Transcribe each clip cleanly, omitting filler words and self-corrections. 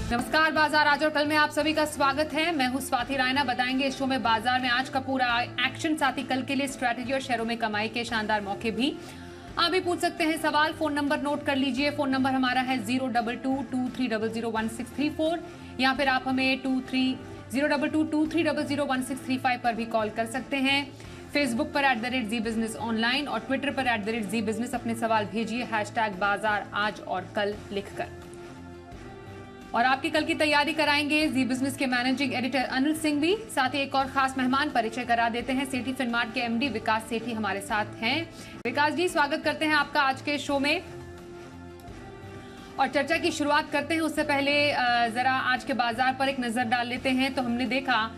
नमस्कार, बाजार आज और कल में आप सभी का स्वागत है। मैं हूं स्वाति रायना। बताएंगे इस शो में बाजार में आज का पूरा एक्शन, साथ ही कल के लिए स्ट्रैटेजी और शेयरों में कमाई के शानदार मौके भी। आप भी पूछ सकते हैं सवाल, फोन नंबर नोट कर लीजिए। फोन नंबर हमारा है 02223001634 या फिर आप हमें 02223001635 पर भी कॉल कर सकते हैं। फेसबुक पर @ZEE बिजनेस ऑनलाइन और ट्विटर पर @ZEE बिजनेस अपने सवाल भेजिए #बाजार आज और कल लिखकर। और आपकी कल की तैयारी कराएंगे जी बिजनेस के मैनेजिंग एडिटर अनिल सिंह भी। साथ ही एक और खास मेहमान परिचय करा देते हैं। सेठी फिनमार्ट के एमडी विकास सेठी हमारे साथ हैं। विकास जी, स्वागत करते हैं आपका आज के शो में और चर्चा की शुरुआत करते हैं। उससे पहले जरा आज के बाजार पर एक नजर डाल लेते हैं। तो हमने देखा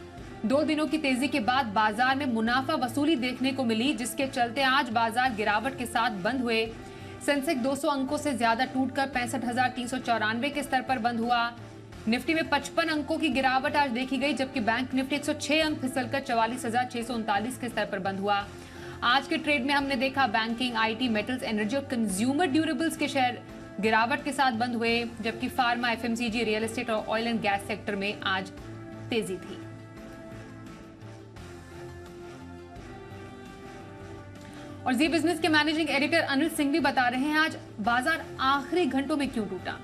2 दिनों की तेजी के बाद बाजार में मुनाफा वसूली देखने को मिली, जिसके चलते आज बाजार गिरावट के साथ बंद हुए। सेंसेक्स 200 अंकों से ज्यादा टूटकर 65,394 के स्तर पर बंद हुआ। निफ्टी में 55 अंकों की गिरावट आज देखी गई, जबकि बैंक निफ्टी 106 अंक फिसलकर 44,639 के स्तर पर बंद हुआ। आज के ट्रेड में हमने देखा बैंकिंग, आईटी, मेटल्स, एनर्जी और कंज्यूमर ड्यूरेबल्स के शेयर गिरावट के साथ बंद हुए, जबकि फार्मा, एफएमसीजी, रियल एस्टेट और ऑयल एंड गैस सेक्टर में आज तेजी थी। और जी बिजनेस के मैनेजिंग एडिटर अनिल सिंह भी बता रहे हैं आज बाजार आखिरी घंटों में क्यों टूटा।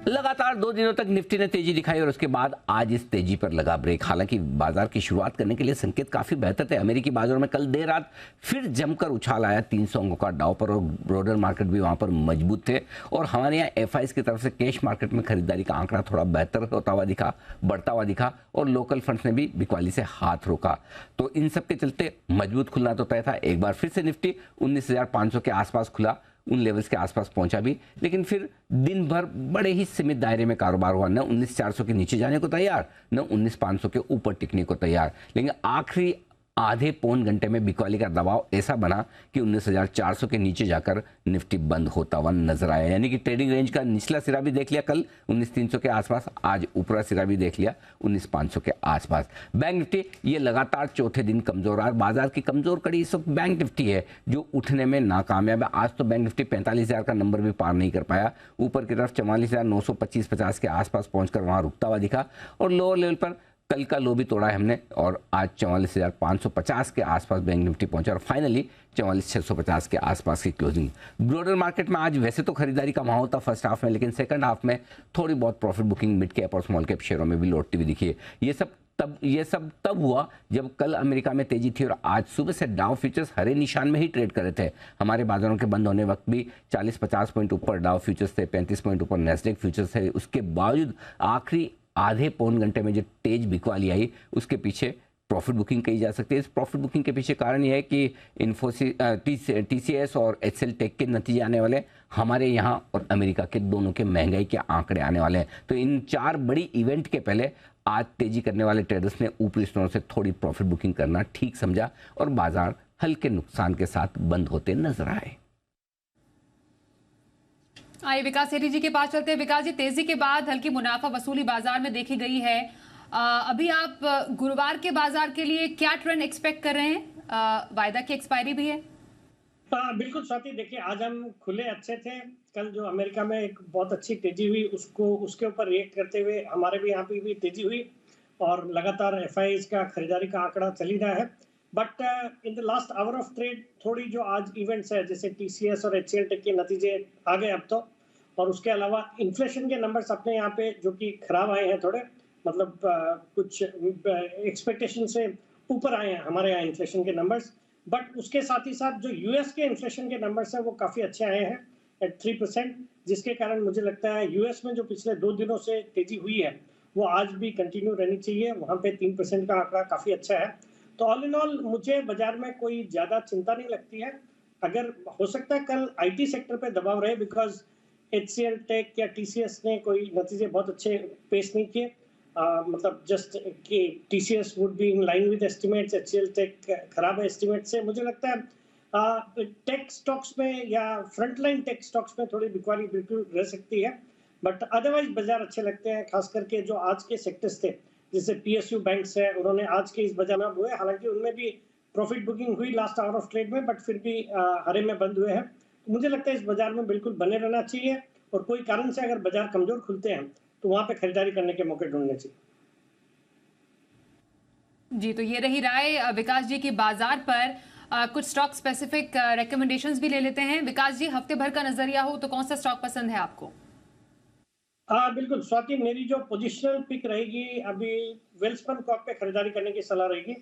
लगातार 2 दिनों तक निफ्टी ने तेजी दिखाई और उसके बाद आज इस तेजी पर लगा ब्रेक। हालांकि बाजार की शुरुआत करने के लिए संकेत काफी बेहतर थे। अमेरिकी बाजारों में कल देर रात फिर जमकर उछाल आया 300 अंकों का डाउ पर और ब्रॉडर मार्केट भी वहां पर मजबूत थे। और हमारे यहाँ एफआईज की तरफ से कैश मार्केट में खरीदारी का आंकड़ा थोड़ा बेहतर होता हुआ दिखा, बढ़ता हुआ दिखा और लोकल फंड्स ने भी बिकवाली से हाथ रोका। तो इन सब के चलते मजबूत खुलना तो तय था। एक बार फिर से निफ्टी 19,500 के आसपास खुला, उन लेवल्स के आसपास पहुंचा भी, लेकिन फिर दिन भर बड़े ही सीमित दायरे में कारोबार हुआ। न 19,400 के नीचे जाने को तैयार, न 19,500 के ऊपर टिकने को तैयार। लेकिन आखिरी आधे पौन घंटे में बिकवाली का दबाव ऐसा बना कि 19,400 के नीचे जाकर निफ्टी बंद होता हुआ नजर आया। यानी कि ट्रेडिंग रेंज का निचला सिरा भी देख लिया कल 19,300 के आसपास, आज ऊपरा सिरा भी देख लिया 19,500 के आसपास। बैंक निफ्टी ये लगातार चौथे दिन कमजोर रहा। बाजार की कमजोर कड़ी इस वक्त बैंक निफ्टी है, जो उठने में नाकामयाब है। आज तो बैंक निफ्टी 45,000 का नंबर भी पार नहीं कर पाया। ऊपर की तरफ 44,925-50 के आसपास पहुंचकर वहां रुकता हुआ दिखा और लोअर लेवल पर कल का लो भी तोड़ा है हमने और आज 44,550 के आसपास बैंक निफ्टी पहुंचा और फाइनली 44,650 के आसपास की क्लोजिंग। ब्रॉडर मार्केट में आज वैसे तो खरीदारी का माहौल था फर्स्ट हाफ में, लेकिन सेकंड हाफ में थोड़ी बहुत प्रॉफिट बुकिंग मिड कैप और स्मॉल कैप शेयरों में भी लौटती हुई दिखी है। ये सब तब हुआ जब कल अमेरिका में तेजी थी और आज सुबह से डाउ फ्यूचर्स हरे निशान में ही ट्रेड कर रहे थे। हमारे बाजारों के बंद होने वक्त भी 40-50 पॉइंट ऊपर डाउ फ्यूचर्स थे, 35 पॉइंट ऊपर नेस्डेक फ्यूचर्स थे। उसके बावजूद आखिरी आधे पौन घंटे में जो तेज बिकवाली आई, उसके पीछे प्रॉफिट बुकिंग कही जा सकती है। इस प्रॉफिट बुकिंग के पीछे कारण यह है कि TCS और HCL टेक के नतीजे आने वाले, हमारे यहाँ और अमेरिका के दोनों के महंगाई के आंकड़े आने वाले हैं। तो इन 4 बड़ी इवेंट के पहले आज तेजी करने वाले ट्रेडर्स ने ऊपरी स्तरों से थोड़ी प्रॉफिट बुकिंग करना ठीक समझा और बाजार हल्के नुकसान के साथ बंद होते नजर आए। आइए विकास सेठी जी के पास चलते हैं। विकास जी, तेजी के बाद हल्की मुनाफा वसूली बाजार में देखी गई है। अभी आप गुरुवार के बाजार के लिए क्या ट्रेंड एक्सपेक्ट कर रहे हैं? वायदा की एक्सपायरी भी है। बिल्कुल स्वाति, देखिए आज हम खुले अच्छे थे। कल जो अमेरिका में एक बहुत अच्छी तेजी हुई, उसके ऊपर रिएक्ट करते हुए हमारे भी यहाँ पे भी तेजी हुई और लगातार एफआईज का खरीदारी का आंकड़ा चल ही रहा है। But in the last hour of trade थोड़ी जो आज इवेंट्स है, जैसे TCS और HCL टेक के नतीजे आ गए अब तो, और उसके अलावा इन्फ्लेशन के नंबर्स अपने यहाँ पे जो कि खराब आए हैं थोड़े, मतलब कुछ एक्सपेक्टेशन से ऊपर आए हैं हमारे यहाँ इन्फ्लेशन के नंबर्स। बट उसके साथ ही साथ जो यूएस के इन्फ्लेशन के नंबर्स हैं वो काफ़ी अच्छे आए हैं एट 3%, जिसके कारण मुझे लगता है यूएस में जो पिछले 2 दिनों से तेजी हुई है वो आज भी कंटिन्यू रहनी चाहिए। वहाँ पे 3% का आंकड़ा काफ़ी अच्छा है। तो ऑल इन ऑल मुझे बाजार में कोई ज़्यादा चिंता नहीं लगती है। अगर हो सकता है कल IT सेक्टर पे दबाव रहे, बिकॉज HCL टेक या TCS ने कोई नतीजे बहुत अच्छे पेश नहीं किए। मतलब जस्ट कि TCS would be in line with estimates, HCL tech खराब है एस्टिमेट से। मुझे लगता है टेक स्टॉक्स में या फ्रंटलाइन टेक स्टॉक्स में थोड़ी बिकवाली बिल्कुल रह सकती है, बट अदरवाइज बाजार अच्छे लगते हैं। खास करके जो आज के सेक्टर्स थे, जैसे PSU बैंक्स है, उन्होंने आज के इस बाजार में हुए, हालांकि उनमें भी प्रॉफिट बुकिंग हुई लास्ट आवर ऑफ ट्रेड में, बट फिर भी हरे में बंद हुए हैं। मुझे लगता है इस बाजार में बिल्कुल बने रहना चाहिए और कोई कारण से अगर बाजार कमजोर खुलते हैं तो वहां पे खरीदारी करने के मौके ढूंढने चाहिए। जी, तो ये रही राय विकास जी की बाजार पर। कुछ स्टॉक स्पेसिफिक रिकमेंडेशंस भी ले लेते हैं। विकास जी, हफ्ते भर का नजरिया हो तो कौन सा स्टॉक पसंद है आपको? हाँ बिल्कुल स्वाति, मेरी जो पोजिशनल पिक रहेगी अभी वेल्सपन कॉर्प पे खरीदारी करने की सलाह रहेगी।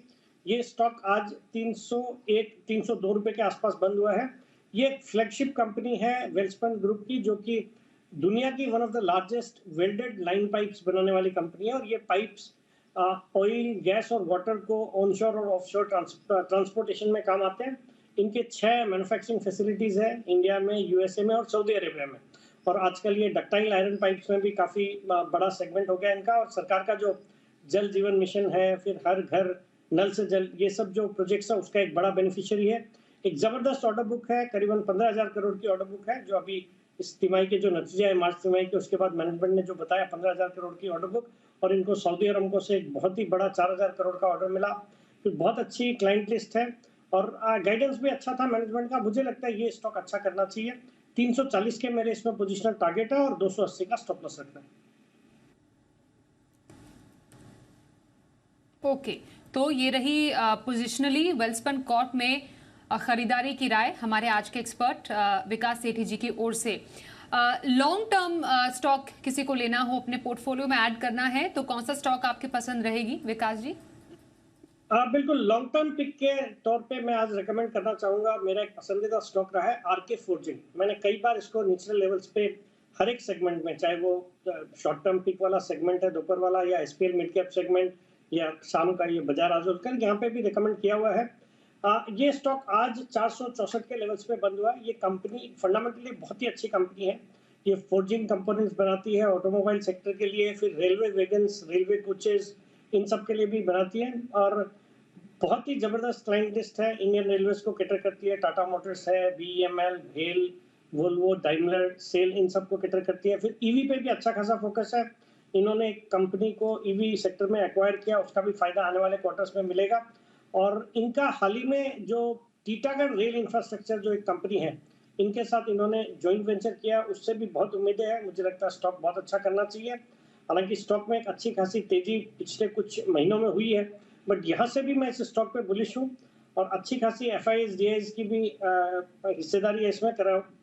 ये स्टॉक आज 301 302 रुपए के आसपास बंद हुआ है। ये एक फ्लैगशिप कंपनी है वेल्सपन ग्रुप की, जो कि दुनिया की one of the largest welded line pipes बनाने वाली कंपनी है। और ये पाइप्स ऑयल, गैस और वाटर को ऑनशोर और ऑफशोर ट्रांसपोर्टेशन में काम आते हैं। इनके 6 मैन्युफैक्चरिंग फैसिलिटीज है इंडिया में, यूएसए में और सऊदी अरेबिया में। और आजकल ये डक्टाइल आयरन पाइप्स में भी काफी बड़ा सेगमेंट हो गया इनका। और सरकार का जो जल जीवन मिशन है, फिर हर घर नल से जल, ये सब जो प्रोजेक्ट्स है उसका एक बड़ा बेनिफिशियरी है। एक जबरदस्त ऑर्डर बुक है, करीबन 15,000 करोड़ की ऑर्डर बुक है, जो अभी इस तिमाही के जो नतीजे है मार्च तिमाही के, उसके बाद मैनेजमेंट ने जो बताया 15,000 करोड़ की ऑर्डर बुक। और इनको सऊदी अरमको से एक बहुत ही बड़ा 4,000 करोड़ का ऑर्डर मिला। फिर बहुत अच्छी क्लाइंट लिस्ट है और गाइडेंस भी अच्छा था मैनेजमेंट का। मुझे लगता है ये स्टॉक अच्छा करना चाहिए। 340 के मेरे इसमें पोजिशनल टारगेट है और 280 का स्टॉप लॉस रखना है। ओके, तो ये रही पोजिशनली वेल्सपन कॉर्प में खरीदारी की राय हमारे आज के एक्सपर्ट विकास सेठी जी की ओर से। लॉन्ग टर्म स्टॉक किसी को लेना हो, अपने पोर्टफोलियो में ऐड करना है, तो कौन सा स्टॉक आपकी पसंद रहेगी विकास जी? बिल्कुल लॉन्ग टर्म पिक के तौर पे मैं आज रेकमेंड करना चाहूंगा। मेरा एक पसंदीदा स्टॉक रहा है आरके फोर्जिंग। मैंने कई बार इसको नेचुरल लेवल्स पे हर एक सेगमेंट में, चाहे वो शॉर्ट टर्म पिक वाला सेगमेंट है दोपहर वाला, या एसपीएल मिड कैप सेगमेंट, या शाम का ये बाजार आजोलकर, यहाँ पे भी रिकमेंड किया हुआ है। ये स्टॉक आज 464 के लेवल्स पे बंद हुआ है। ये कंपनी फंडामेंटली बहुत ही अच्छी कंपनी है। ये फोर्जिंग कंपोनेंट्स बनाती है ऑटोमोबाइल सेक्टर के लिए, फिर रेलवे वैगन्स, रेलवे कोचेस, इन सब के लिए भी बनाती है। और बहुत ही जबरदस्त क्लाइंट लिस्ट है, इंडियन रेलवेज को कैटर करती है, टाटा मोटर्स है, बीईएमएल, भेल, वोल्वो, डाइमलर, सेल, इन सबको कैटर करती है। फिर ईवी पे भी अच्छा खासा फोकस है। इन्होंने एक कंपनी को ईवी सेक्टर में एक्वायर किया, उसका भी फायदा आने वाले क्वार्टर्स में मिलेगा। और इनका हाल ही में जो टीटागढ़ रेल इंफ्रास्ट्रक्चर जो एक कंपनी है, इनके साथ इन्होंने ज्वाइंट वेंचर किया, उससे भी बहुत उम्मीदें हैं। मुझे लगता है स्टॉक बहुत अच्छा करना चाहिए। हालांकि स्टॉक में एक अच्छी खासी तेजी पिछले कुछ महीनों में हुई है, बट यहाँ से भी मैं इस स्टॉक पे बुलिश हूँ। और अच्छी खासी एफआईएस डीआईएस की भी हिस्सेदारी है इसमें,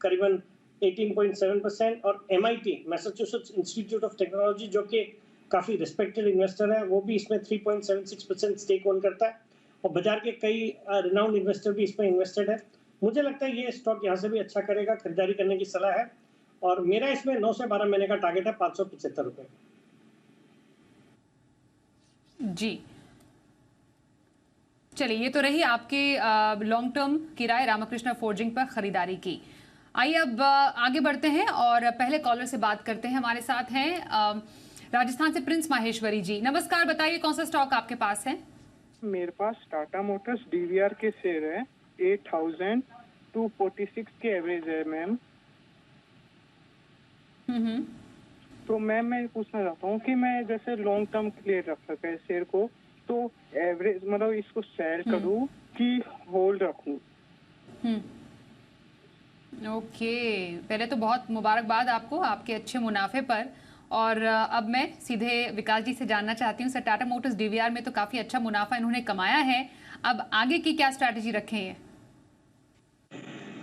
करीबन 18.7%। और MIT, Massachusetts institute of technology, जो कि काफी रिस्पेक्टेड इन्वेस्टर है, वो भी इसमें 3.76% स्टेक ओन करता है। और बाजार के कई रिनाउंड इन्वेस्टर भी इसमें इन्वेस्टेड है। मुझे लगता है ये स्टॉक यहाँ से भी अच्छा करेगा, खरीदारी करने की सलाह है। और मेरा इसमें 9 से 12 महीने का टारगेट है 575 रुपए। जी चलिए, ये तो रही आपके लॉन्ग टर्म की राय रामकृष्ण फोर्जिंग पर खरीदारी की। आइए अब आगे बढ़ते हैं और पहले कॉलर से बात करते हैं। हमारे साथ हैं राजस्थान से प्रिंस माहेश्वरी जी। नमस्कार, बताइए कौन सा स्टॉक आपके पास है? मेरे पास टाटा मोटर्स डीवीआर के शेयर है, 8,246 के एवरेज है मैम। तो मैम मैं पूछना चाहता हूँ कि मैं जैसे लॉन्ग टर्म के लिए रख सके शेयर को, तो एवरेज मतलब इसको सेल करूँ कि होल्ड रखूँ? ओके, पहले तो बहुत मुबारकबाद आपको आपके अच्छे मुनाफे पर। और अब मैं सीधे विकास जी से जानना चाहती हूँ, सर टाटा मोटर्स डीवीआर में तो काफी अच्छा मुनाफा इन्होंने कमाया है, अब आगे की क्या स्ट्रैटेजी रखें हैं?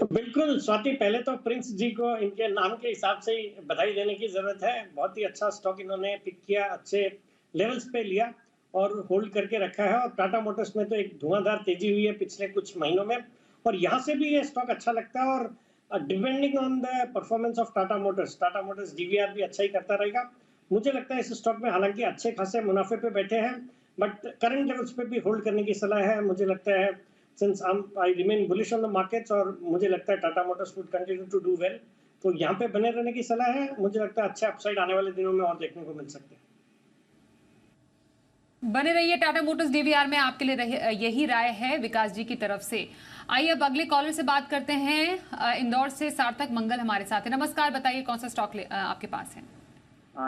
बिल्कुल स्वाति, पहले तो प्रिंस जी को इनके नाम के हिसाब से ही बधाई देने की जरूरत है। बहुत ही अच्छा स्टॉक इन्होंने पिक किया, अच्छे लेवल्स पे लिया और होल्ड करके रखा है। और टाटा मोटर्स में तो एक धुआंधार तेजी हुई है पिछले कुछ महीनों में, और यहाँ से भी ये स्टॉक अच्छा लगता है। और depending on the performance of Tata Motors DVR भी अच्छा ही करता रहेगा। मुझे लगता है इस स्टॉक में हालांकि अच्छे खासे मुनाफे पे बैठे हैं, बट करंट लेवल्स पे भी होल्ड करने की सलाह है। मुझे लगता है since I remain bullish on the markets, और मुझे लगता है Tata motors would continue to do well, तो यहाँ पे बने रहने की सलाह है। मुझे लगता है अच्छा अपसाइड आने वाले दिनों में और देखने को मिल सकते हैं। बने रहिए टाटा मोटर्स डीवीआर में, आपके लिए यही राय है विकास जी की तरफ से। आइए अब अगले कॉलर से बात करते हैं। इंदौर से सार्थक मंगल हमारे साथ है। नमस्कार, बताइए कौन सा स्टॉक आपके पास है?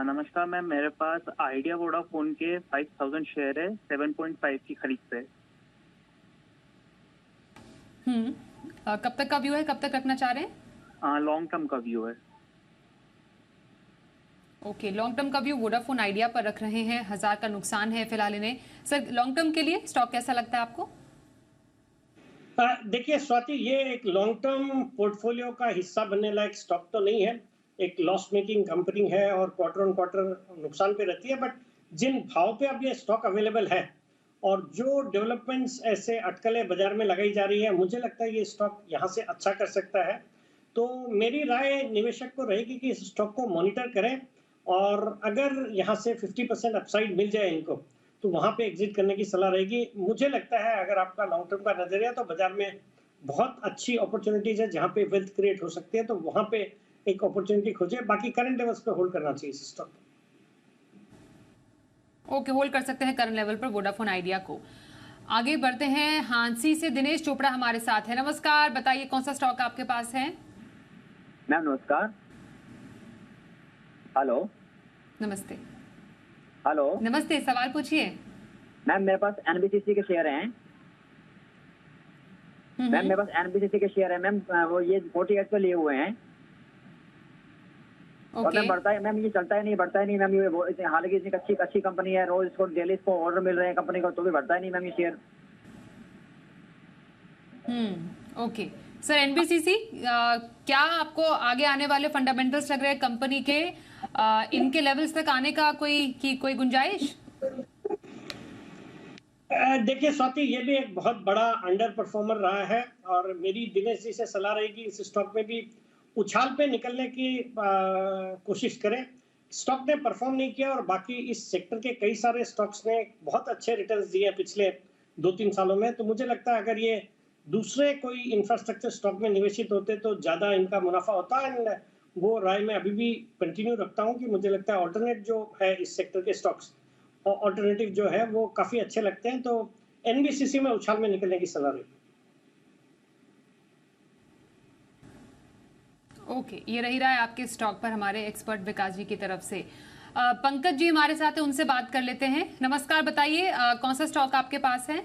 नमस्कार मैम, मेरे पास आइडिया वोडाफोन के 5,000 शेयर है, 7.5 की खरीद पे। कब तक का व्यू है, कब तक रखना चाह रहे हैं? लॉन्ग टर्म का व्यू है। ओके, लॉन्ग टर्म का व्यू वोडाफोन आइडिया पर रख रहे हैं, 1000 का नुकसान है फिलहाल इन्हें। सर लॉन्ग टर्म के लिए स्टॉक कैसा लगता है आपको? देखिए स्वाति, ये एक लॉन्ग टर्म पोर्टफोलियो का हिस्सा बनने लायक स्टॉक तो नहीं है। एक लॉस मेकिंग कंपनी है और क्वार्टर ऑन क्वार्टर नुकसान पे रहती है, बट जिन भाव पे अब ये स्टॉक अवेलेबल है और जो डेवलपमेंट्स ऐसे अटकलें बाजार में लगाई जा रही है, मुझे लगता है ये स्टॉक यहाँ से अच्छा कर सकता है। तो मेरी राय निवेशक को रहेगी कि इस स्टॉक को मॉनिटर करें और अगर यहाँ से 50% अपसाइड मिल जाए इनको, तो वहां पे एग्जिट करने की सलाह रहेगी। मुझे लगता है अगर आपका लॉन्ग टर्म का नजरिया, तो बाजार में बहुत अच्छी अपॉर्चुनिटीज है जहां पे वेल्थ क्रिएट हो सकती है, तो वहां पे एक अपॉर्चुनिटी खोजे। बाकी करंट लेवल्स पे होल्ड करना चाहिए इस स्टॉक। ओके, होल्ड कर सकते हैं करंट लेवल पर वोडाफोन आइडिया को। आगे बढ़ते हैं, हांसी से दिनेश चोपड़ा हमारे साथ है। नमस्कार, बताइए कौन सा स्टॉक आपके पास है? मैम नमस्कार। हेलो। नमस्ते। हेलो नमस्ते, सवाल पूछिए। मैम मेरे पास एनबीसीसी के शेयर हैं। मैम मेरे पास एनबीसीसी के शेयर है मैम, वो ये 48 पे लिए हुए हैं। और मैम बढ़ता है मैम, ये चलता ही नहीं, बढ़ता ही नहीं मैम। ये हालांकि इतनी अच्छी कंपनी है, रोज इसको डेली इसको ऑर्डर मिल रहे हैं कंपनी को, तो भी बढ़ता ही नहीं मैम ये शेयर। ओके सर, एनबीसीसी क्या आपको आगे आने वाले फंडामेंटल्स लग रहे हैं कंपनी के, इनके लेवल्स तक आने का कोई गुंजाइश? देखिए स्वाति, ये भी एक बहुत बड़ा अंडर परफॉर्मर रहा है और मेरी दिनेश जी से सलाह रहेगी इस स्टॉक में भी उछाल पे निकलने की कोशिश करें। स्टॉक ने परफॉर्म नहीं किया और बाकी इस सेक्टर के कई सारे स्टॉक्स ने बहुत अच्छे रिटर्न्स दिए पिछले 2-3 सालों में। तो मुझे लगता है अगर ये दूसरे कोई इंफ्रास्ट्रक्चर स्टॉक में निवेशित होते तो ज्यादा इनका मुनाफा होता है। एंड वो राय मैं अभी भी कंटिन्यू रखता हूँ कि मुझे लगता है ऑल्टरनेट जो है इस सेक्टर के स्टॉक्स, ऑल्टरनेटिव जो है वो काफी अच्छे लगते हैं। तो एनबीसीसी में उछाल में निकलने की सलाह रहेगी। ओके, ये रही रहा है आपके स्टॉक पर हमारे एक्सपर्ट विकास जी की तरफ से। पंकज जी हमारे साथ है, उनसे बात कर लेते हैं। नमस्कार, बताइए कौन सा स्टॉक आपके पास है?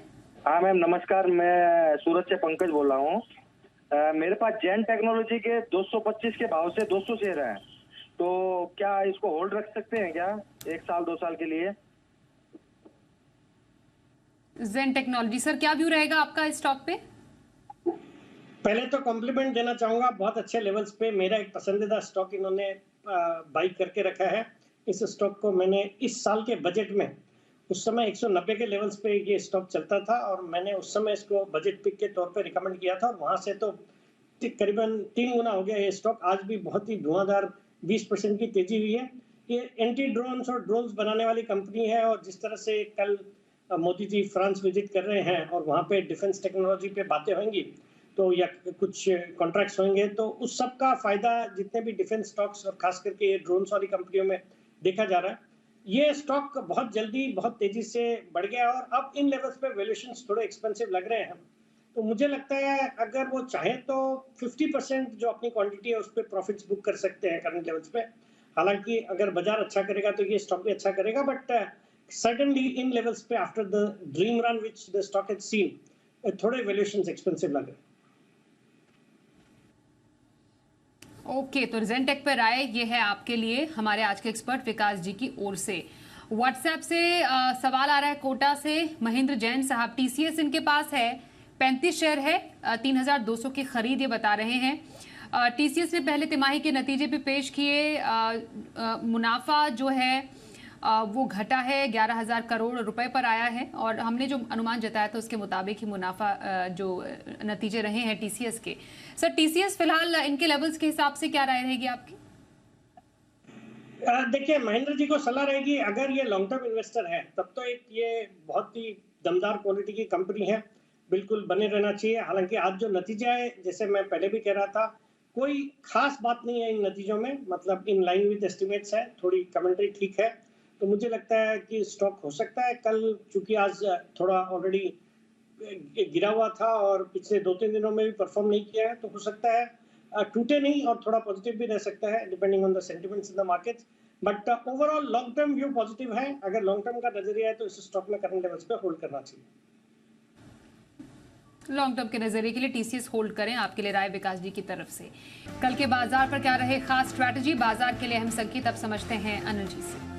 हाँ मैम नमस्कार, मैं सूरत से पंकज बोल रहा हूँ। मेरे पास जैन टेक्नोलॉजी के 225 के भाव से 200 शेयर हैं, तो क्या इसको होल्ड रख सकते हैं क्या 1 साल 2 साल के लिए? जेन टेक्नोलॉजी, सर क्या व्यू रहेगा आपका इस स्टॉक पे? पहले तो कॉम्प्लीमेंट देना चाहूंगा, बहुत अच्छे लेवल्स पे मेरा एक पसंदीदा स्टॉक इन्होंने बाई करके रखा है। इस स्टॉक को मैंने इस साल के बजट में, उस समय 190 के लेवल्स पे ये स्टॉक चलता था और मैंने उस समय इसको बजट पिक के तौर पे रिकमेंड किया था और वहां से तो करीबन 3 गुना हो गया ये स्टॉक। आज भी बहुत ही धुआंधार 20% की तेजी हुई है। ये एंटी ड्रोन्स और ड्रोन्स बनाने वाली कंपनी है और जिस तरह से कल मोदी जी फ्रांस विजिट कर रहे हैं और वहां पे डिफेंस टेक्नोलॉजी पे बातें होंगी तो या कुछ कॉन्ट्रैक्ट्स होंगे, तो उस सब का फायदा जितने भी डिफेंस स्टॉक्स और खास करके ये ड्रोन्स वाली कंपनियों में देखा जा रहा है। ये स्टॉक बहुत जल्दी बहुत तेजी से बढ़ गया और अब इन लेवल्स पे वैल्यूएशंस थोड़े एक्सपेंसिव लग रहे हैं। तो मुझे लगता है अगर वो चाहे तो 50% जो अपनी क्वांटिटी है उस पर प्रॉफिट्स बुक कर सकते हैं करंट लेवल्स पे। हालांकि अगर बाजार अच्छा करेगा तो ये स्टॉक भी अच्छा करेगा, बट certainly इन लेवल्स पे after the dream run which the stock had seen थोड़े वैल्यूएशंस एक्सपेंसिव लग रहे हैं। ओके, तो जेनटेक पर राय ये है आपके लिए हमारे आज के एक्सपर्ट विकास जी की ओर से। व्हाट्सएप से सवाल आ रहा है कोटा से, महेंद्र जैन साहब, टीसीएस इनके पास है, 35 शेयर है, 3200 की खरीद ये बता रहे हैं। टीसीएस ने पहले तिमाही के नतीजे पे पेश किए, मुनाफा जो है वो घटा है, 11,000 करोड़ रुपए पर आया है और हमने जो अनुमान जताया था उसके मुताबिक ही मुनाफा जो नतीजे रहे हैं टीसीएस के। सर टीसीएस फिलहाल इनके लेवल्स के हिसाब से क्या राय रहेगी आपकी? देखिए महेंद्र जी को सलाह रहेगी, अगर ये लॉन्ग टर्म इन्वेस्टर है तब तो एक ये बहुत ही दमदार क्वालिटी की कंपनी है, बिल्कुल बने रहना चाहिए। हालांकि आज जो नतीजे आए, जैसे मैं पहले भी कह रहा था, कोई खास बात नहीं है इन नतीजों में, मतलब इन लाइन विद एस्टिमेट्स है, थोड़ी कमेंट्री ठीक है। तो मुझे लगता है कि स्टॉक हो सकता है कल, चूंकि आज थोड़ा ऑलरेडी गिरा हुआ था और पिछले 2-3 दिनों में भी परफॉर्म नहीं किया है, तो हो सकता है टूटे नहीं और थोड़ा पॉजिटिव भी रह सकता है depending on the sentiments in the market. But overall long term view positive है। अगर लॉन्ग टर्म का नजरिया है तो इस स्टॉक में करंट लेवल्स पे होल्ड करना चाहिए। लॉन्ग टर्म के नजरिए के लिए टीसीएस होल्ड करें, आपके लिए राय विकास जी की तरफ से। कल के बाजार पर क्या रहे खास स्ट्रैटेजी, बाजार के लिए अहम संकेत अब समझते हैं अनिल जी से।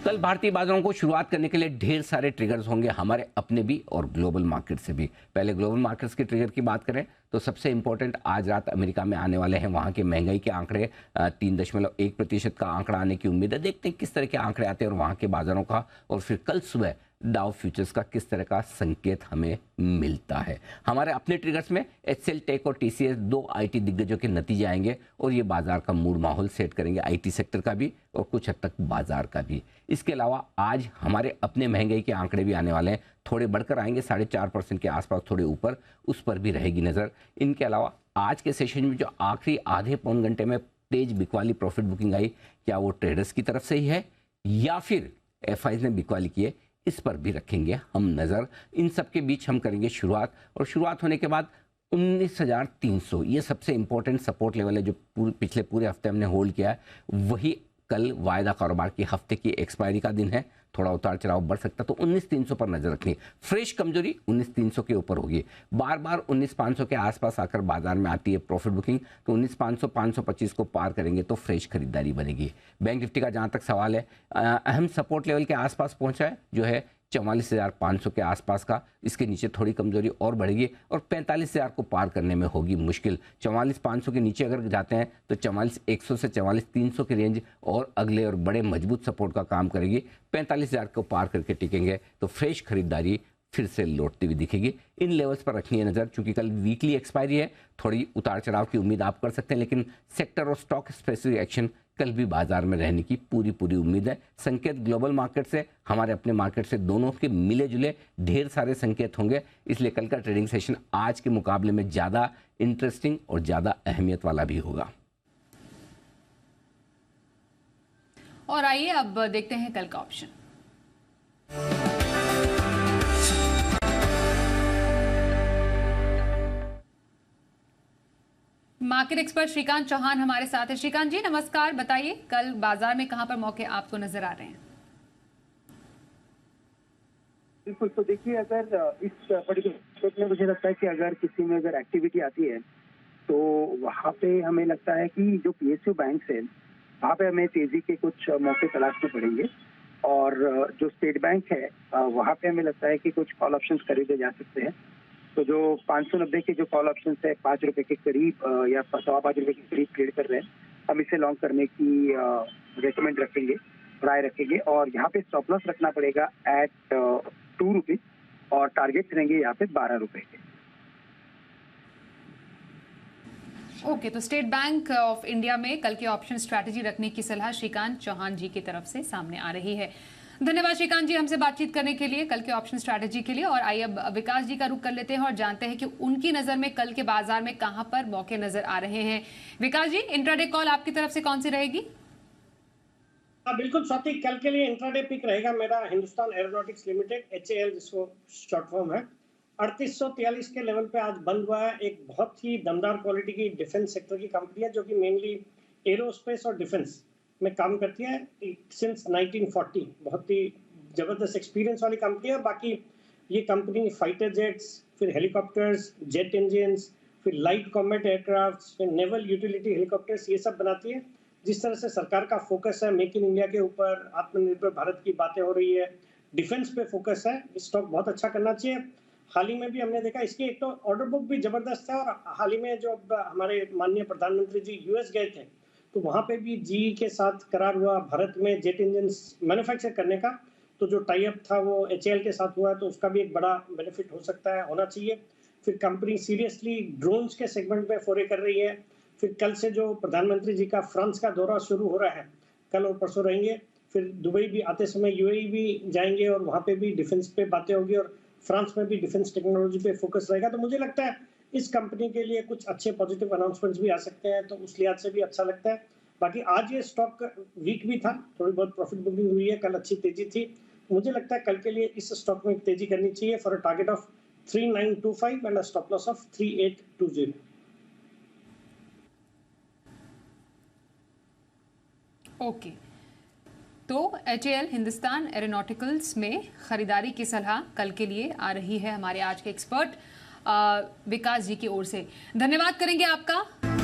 कल भारतीय बाजारों को शुरुआत करने के लिए ढेर सारे ट्रिगर्स होंगे, हमारे अपने भी और ग्लोबल मार्केट से भी। पहले ग्लोबल मार्केट्स के ट्रिगर की बात करें तो सबसे इंपॉर्टेंट आज रात अमेरिका में आने वाले हैं। वहां के महंगाई के आंकड़े 3.1% का आंकड़ा आने की उम्मीद है। देखते हैं किस तरह के आंकड़े आते हैं और वहां के बाजारों का, और फिर कल सुबह डाउ फ्यूचर्स का किस तरह का संकेत हमें मिलता है। हमारे अपने ट्रिगर्स में एचसीएल टेक और टीसीएस, दो आईटी दिग्गजों के नतीजे आएंगे और ये बाजार का मूड माहौल सेट करेंगे, आईटी सेक्टर का भी और कुछ हद तक बाजार का भी। इसके अलावा आज हमारे अपने महंगाई के आंकड़े भी आने वाले हैं, थोड़े बढ़कर आएंगे, 4.5% के आसपास, थोड़े ऊपर, उस पर भी रहेगी नजर। इनके अलावा आज के सेशन में जो आखिरी आधे पौन घंटे में तेज बिकवाली प्रॉफिट बुकिंग आई, क्या वो ट्रेडर्स की तरफ से ही है या फिर एफआईज ने बिकवाली की है, इस पर भी रखेंगे हम नजर। इन सब के बीच हम करेंगे शुरुआत, और शुरुआत होने के बाद 19,300 ये सबसे इंपॉर्टेंट सपोर्ट लेवल है जो पिछले पूरे हफ्ते हमने होल्ड किया है। वही कल वायदा कारोबार की हफ्ते की एक्सपायरी का दिन है, थोड़ा उतार चढ़ाव बढ़ सकता, तो 19,300 पर नजर रखनी। फ्रेश कमजोरी 19,300 के ऊपर होगी। बार बार 19,500 के आसपास आकर बाजार में आती है प्रॉफिट बुकिंग, तो 19,500 525 को पार करेंगे तो फ्रेश खरीदारी बनेगी। बैंक निफ्टी का जहां तक सवाल है, अहम सपोर्ट लेवल के आसपास पहुंचा है जो है 44,500 के आसपास का। इसके नीचे थोड़ी कमजोरी और बढ़ेगी और 45,000 को पार करने में होगी मुश्किल। 44,500 के नीचे अगर जाते हैं तो 44,100 से 44,300 की रेंज और अगले और बड़े मजबूत सपोर्ट का काम करेगी। 45,000 को पार करके टिकेंगे तो फ्रेश खरीदारी फिर से लौटती हुई दिखेगी। इन लेवल्स पर रखनी है नजर, क्योंकि कल वीकली एक्सपायरी है, थोड़ी उतार चढ़ाव की उम्मीद आप कर सकते हैं, लेकिन सेक्टर और स्टॉक स्पेसिफिक एक्शन कल भी बाजार में रहने की पूरी उम्मीद है। संकेत ग्लोबल मार्केट से, हमारे अपने मार्केट से, दोनों के मिले जुले ढेर सारे संकेत होंगे, इसलिए कल का ट्रेडिंग सेशन आज के मुकाबले में ज्यादा इंटरेस्टिंग और ज्यादा अहमियत वाला भी होगा। और आइए अब देखते हैं कल का option. Market expert Shrikant Chauhan हमारे साथ है। श्रीकांत जी नमस्कार, बताइए कल बाजार में कहां पर मौके आपको नजर आ रहे हैं? बिल्कुल, तो देखिए अगर इस पर्टिकुलर में मुझे लगता है कि अगर किसी में अगर एक्टिविटी आती है तो वहाँ पे हमें लगता है कि जो पीएसयू बैंक है वहाँ पे हमें तेजी के कुछ मौके तलाशने पड़ेंगे, और जो स्टेट बैंक है वहाँ पे हमें लगता है कि कुछ कॉल ऑप्शंस खरीदे जा सकते हैं। तो जो 590 के जो कॉल ऑप्शंस है 5 रुपए के करीब या 5.25 रुपए के करीब ट्रेड कर रहे हैं, हम इसे लॉन्ग करने की रेकमेंड रखेंगे, राय रखेंगे, और यहाँ पे स्टॉप लॉस रखना पड़ेगा एट 2 रुपीज और टारगेट रहेंगे यहाँ पे 12 रुपए के। ओके, तो स्टेट बैंक ऑफ इंडिया में कल के ऑप्शन स्ट्रैटेजी रखने की सलाह श्रीकांत चौहान जी की तरफ से सामने आ रही है। धन्यवाद श्रीकांत जी हमसे बातचीत करने के लिए कल के ऑप्शन स्ट्रैटेजी के लिए। और आइए अब विकास जी का रुख कर लेते हैं और जानते हैं कि उनकी नजर में कल के बाजार में कहां पर मौके नजर आ रहे हैं। विकास जी, इंट्राडे कॉल आपकी तरफ से कौन सी रहेगी? बिल्कुल स्वाति, कल के लिए इंट्राडे पिक रहेगा मेरा हिंदुस्तान एरोनॉटिक्स लिमिटेड, HAL जिसको शॉर्ट फॉर्म है। 3843 के लेवल पे आज बंद हुआ है। एक बहुत ही दमदार क्वालिटी की डिफेंस सेक्टर की कंपनी है जो कि मेनली एरोस्पेस और डिफेंस में काम करती है सिंस 1940। बहुत ही जबरदस्त एक्सपीरियंस वाली कंपनी है। बाकी ये कंपनी फाइटर जेट्स, फिर हेलीकॉप्टर्स, जेट इंजन्स, फिर लाइट कॉम्बैट एयरक्राफ्ट, फिर नेवल यूटिलिटी हेलीकॉप्टर्स, ये सब बनाती है। जिस तरह से सरकार का फोकस है मेक इन इंडिया के ऊपर, आत्मनिर्भर भारत की बातें हो रही है, डिफेंस पे फोकस है, स्टॉक बहुत अच्छा करना चाहिए। हाल ही में भी हमने देखा इसकी एक तो ऑर्डर बुक भी जबरदस्त है, और हाल ही में जो हमारे माननीय प्रधानमंत्री जी यूएस गए थे तो वहाँ पे भी जीई के साथ करार हुआ भारत में जेट इंजन मैन्युफैक्चर करने का। तो जो टाई अप था वो HAL के साथ हुआ, तो उसका भी एक बड़ा बेनिफिट हो सकता है, होना चाहिए। फिर कंपनी सीरियसली ड्रोन्स के सेगमेंट में फोरे कर रही है। फिर कल से जो प्रधानमंत्री जी का फ्रांस का दौरा शुरू हो रहा है, कल और परसों रहेंगे। फिर दुबई भी आते समय UAE भी जाएंगे और वहाँ पे भी डिफेंस पे बातें होगी, और फ्रांस में भी डिफेंस टेक्नोलॉजी पे फोकस रहेगा। तो मुझे लगता है इस कंपनी के लिए कुछ अच्छे पॉजिटिव अनाउंसमेंट्स भी आ सकते हैं, तो उस लिहाज से भी अच्छा लगता है। बाकी आज ये स्टॉक वीक भी था, थोड़ी बहुत प्रॉफिट बुकिंग हुई है, कल अच्छी तेजी थी। मुझे लगता है कल के लिए इस स्टॉक में तेजी करनी चाहिए for a target of 3925 and a stop loss of 3820। Okay, तो HAL हिंदुस्तान एरोनॉटिकल्स में खरीदारी की सलाह कल के लिए आ रही है हमारे आज के एक्सपर्ट विकास जी की ओर से। धन्यवाद करेंगे आपका।